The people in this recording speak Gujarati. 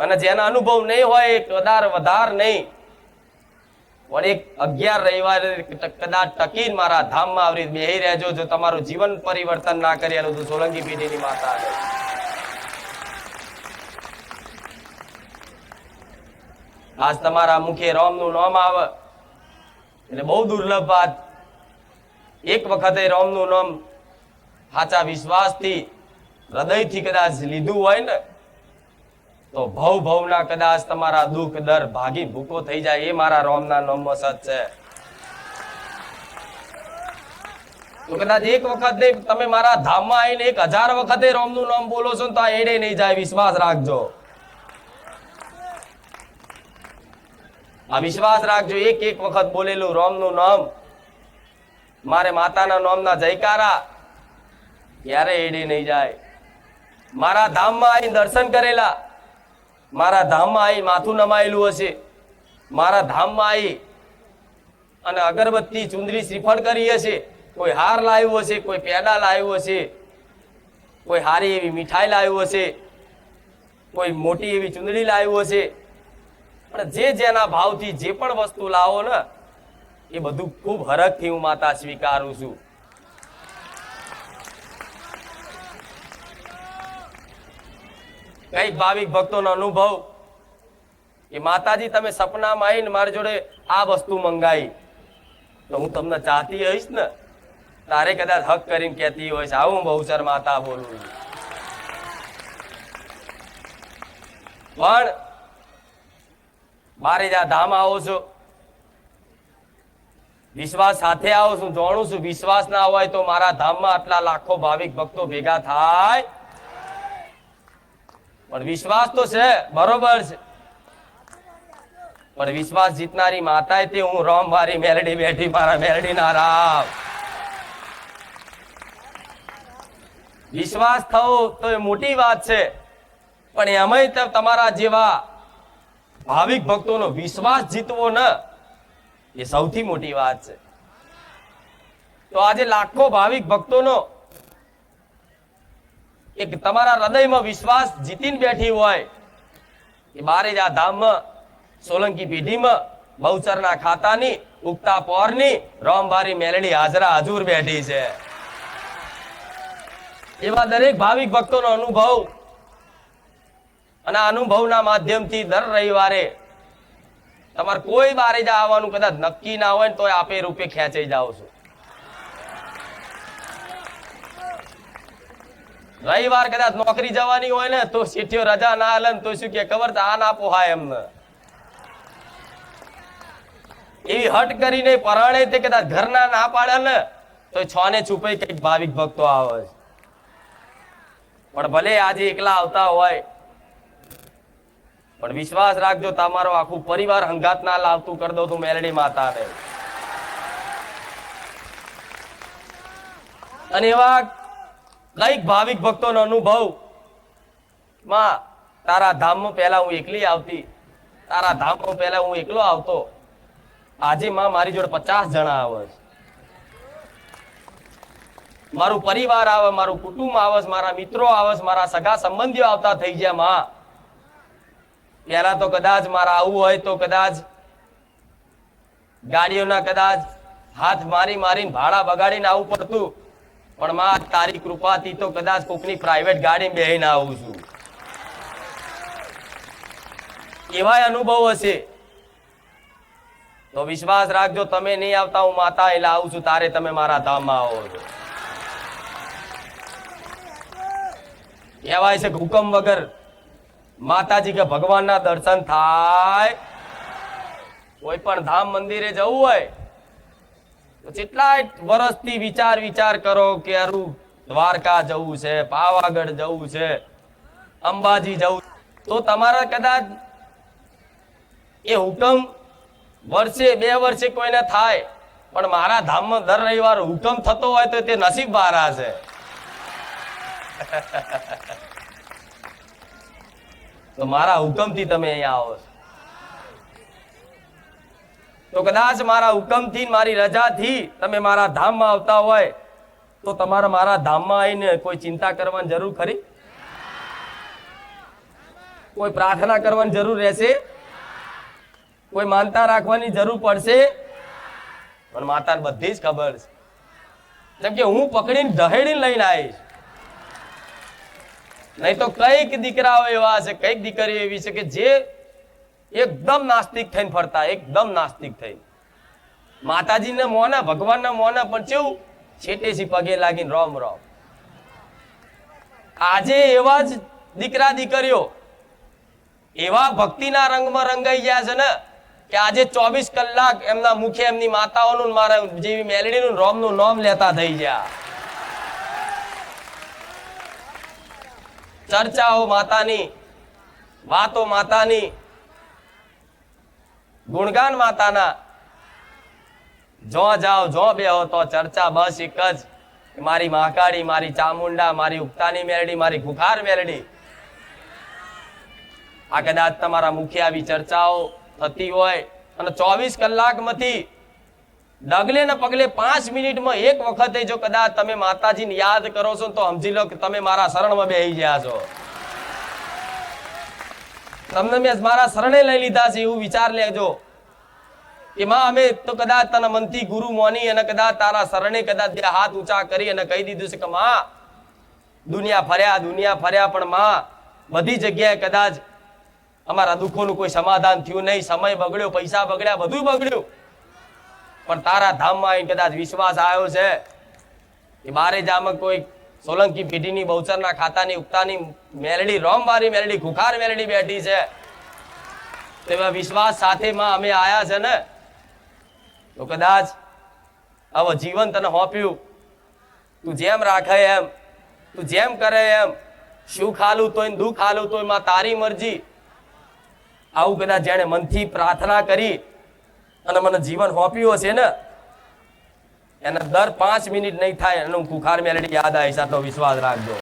અને જેના અનુભવ નહીં હોય એ કદાચ વધાર નહીં પણ એક 11 રવિવારે કદાચ ટકીને મારા ધામમાં આવરી બેહી રહેજો. જો તમારું જીવન પરિવર્તન ના કરેલું તો સોલંકી પેઢીની માતા આજ તમારા મુખે રામનું નામ આવે એટલે બહુ દુર્લભ વાત. એક વખતે રામનું નામ સાચા વિશ્વાસથી હૃદયથી કદાચ લીધું હોય ને તો ભવ ભવના કદાચ તમારા દુઃખ દર ભાગી ભૂકો થઈ જાય. એ મારા રામના નામમાં સત છે. તો કદાચ એક વખત નહીં તમે મારા ધામમાં આવીને 1000 વખતે રામનું નામ બોલો છો ને તો આ એડે નહીં જાય. વિશ્વાસ રાખજો, આ વિશ્વાસ રાખજો. એક વખત બોલેલું રામનું નામ મારે માતાના નામના જયકારા ક્યારે એડે નહીં જાય. મારા ધામમાં આવીને દર્શન કરેલા, મારા ધામમાં આવી માથું નમાયેલું હશે, મારા ધામમાં આવી અને અગરબત્તી ચુંદડી શ્રીફળ કરી હશે, કોઈ હાર લાવ્યો હશે, કોઈ પેડા લાવ્યો હશે, કોઈ હારી એવી મીઠાઈ લાવ્યો હશે, કોઈ મોટી એવી ચુંદડી લાવ્યો હશે. પણ જે જેના ભાવથી જે પણ વસ્તુ લાવો ને એ બધું ખૂબ હરખથી હું માતા સ્વીકારું છું. કઈક ભાવિક ભક્તોનો અનુભવ કે માતાજી તમે સપનામાં આવીને મારી જોડે આ વસ્તુ મંગાઈ તો હું તમને ચાહતી હઈશ ને તારે કદાચ હક કરીને કહેતી હોય આવું હું બહુચર માતા બોલું. પણ મારે જ્યાં ધામ આવો છો વિશ્વાસ સાથે આવો છું, જાણું છું વિશ્વાસ ના હોય તો મારા ધામમાં આટલા લાખો ભાવિક ભક્તો ભેગા થાય. પણ વિશ્વાસ તો છે, બરોબર છે, પણ વિશ્વાસ જીતનારી માતા તે હું રામ મારી મેલડી બેઠી મારા મેલડી ના રામ. વિશ્વાસ થવો તો એ મોટી વાત છે, પણ એમાંય તમારા જેવા ભાવિક ભક્તોનો વિશ્વાસ જીતવો ને એ સૌથી મોટી વાત છે. તો આજે લાખો ભાવિક ભક્તોનો એક તમારા હૃદયમાં વિશ્વાસ જીતીને બેઠી હોય કે બારે જા ધામમાં સોલંકી પેઢીમાં બહુચરના ખાતાની ઉગતા પોરની રામવારી મેલડી હાજરા હજુર બેઠી છે. એવા દરેક ભાવિક ભક્તોનો અનુભવ અને અનુભવના માધ્યમથી દર રવિવારે તમારે કોઈ બારે જા આવવાનું કદાચ નક્કી ના હોય તો આપે રૂપે ખેંચાઈ જાઓ છો. રવિવાર કદાચ નોકરી જવાની હોય ને તો શેઠિયો રજા ના હાલે તો શું કે ખબર આ ના પોહાય એમને એવી હટ કરીને પરાણે તે કદાચ ઘરના ના પાડે ને તો છને છુપાઈ કઈક ભાવિક ભક્તો આવે. પણ ભલે આજે એકલા આવતા હોય પણ વિશ્વાસ રાખજો તમારો આખું પરિવાર હંગાત ના લાવતું કરી દો તું મેલડી માતાને. અને એવા કઈક ભાવિક ભક્તોનો અનુભવ માં તારા ધામમાં પહેલા હું એકલી આવતી, તારા ધામમાં પહેલા હું એકલો આવતો, આજે માં મારી જોડે 50 જણા આવે, મારું પરિવાર આવે, મારું કુટુંબ આવે, મારા મિત્રો આવે, મારા સગા સંબંધીઓ આવતા થઈ ગયા. માં પહેલા તો કદાચ મારા આવું હોય તો કદાચ ગાડીઓના કદાચ હાથ મારી મારીને ભાડા બગાડીને આવવું પડતું, પણ માં તારી કૃપાથી તો કદાચ કોકની પ્રાઇવેટ ગાડી બેહીને આવું છું. એવાય અનુભવ હશે તો વિશ્વાસ રાખજો તમે નહીં આવતા હું માતા એટલે આવું છું તારે તમે મારા ધામમાં આવો છો. કહેવાય છે હુકમ વગર માતાજી કે ભગવાનના દર્શન થાય. કોઈ પણ ધામ મંદિરે જવું હોય તો કેટલાય વર્ષથી વિચાર કરો કે અરુ દ્વારકા જવું છે, પાવાગઢ જવું છે, અંબાજી જવું, તો તમારા કદાચ એ હુકમ વર્ષે 2 વર્ષે કોઈને થાય, પણ મારા ધામમાં દર રવિવાર હુકમ થતો હોય તો તે નસીબ વાળા છે. તો મારા હુકમથી તમે અહીંયા આવો છો તો કદાચ મારા હુકમથી મારી રજાથી તમે મારા ધામમાં આવતા હોય તો તમારે મારા ધામમાં આવીને કોઈ ચિંતા કરવાની જરૂર ખરી? કોઈ પ્રાર્થના કરવાની જરૂર રહેશે? કોઈ માનતા રાખવાની જરૂર પડશે? પણ માતાને બધી જ ખબર છે, જેમ કે હું પકડીને ઢહેડીને લઈને આવીશ. નહીં તો કઈક દીકરાઓ એવા છે, કઈક દીકરીઓ એવી છે કે જે એકદમ નાસ્તિક થઈને ફરતા, એકદમ નાસ્તિક થઈ માતાજીને મોના, ભગવાનના મોના, પણ કેવું છેટેથી પગે લાગીને રોમ રોમ. આજે એવા જ દીકરા દીકરીઓ એવા ભક્તિના રંગમાં રંગાઈ ગયા છે ને કે આજે 24 કલાક એમના મુખે એમની માતાઓનું, મારા જેવી મેલડીનું, રોમનું નામ લેતા થઈ ગયા. ચર્ચાઓ માતાની, વાતો માતાની, ગુણગાન માતાના. જો જાઓ, જો બેહો તો ચર્ચા બસ એક જ, મારી મહાકાળી, મારી ચામુંડા, મારી ઉગતાની મેલડી, મારી ખુખાર મેલડી. આ કદાચ તમારા મુખે આવી ચર્ચાઓ થતી હોય અને 24 કલાકમાંથી ડગલે ને પગલે 5 મિનિટમાં એક વખતે જો કદાચ તમે માતાજીને યાદ કરો છો તો સમજી લો કે તમે મારા શરણમાં બેહી ગયા છો. તમને મેં મારા શરણે લઈ લીધા છે એવું વિચાર લેજો કે માં અમે તો કદાચ તને મનથી ગુરુ મોની અને કદાચ તારા શરણે કદાચ બે હાથ ઊંચા કરી અને કહી દીધું છે કે માં દુનિયા ફર્યા પણ માં બધી જગ્યાએ કદાચ અમારા દુઃખોનું કોઈ સમાધાન થયું નહીં, સમય બગડ્યો, પૈસા બગડ્યા, બધું બગડ્યું, પણ તારા ધામમાં આવીને કદાચ વિશ્વાસ આવ્યો છે કે બારે જામક કોઈ સોલંકી પેઢીની બહુચરના ખાતાની ઉગતાની મેલડી, રોમવારી મેલડી, ખુખાર મેલડી બેઠી છે. તેવા વિશ્વાસ સાથે માં અમે આયા છે ને, તો કદાચ હવે જીવન તને હોપ્યું, તું જેમ રાખે એમ, તું જેમ કરે એમ, સુખ હાલું તોય દુઃખ હાલું તોય માં તારી મરજી. આવું કદાચ જેને મનથી પ્રાર્થના કરી અને મને જીવન હોપ્યું હશે ને, એને દર 5 મિનિટ નહીં થાય એનું ખુખાર મેલડી યાદ આવે, આટલો વિશ્વાસ રાખજો.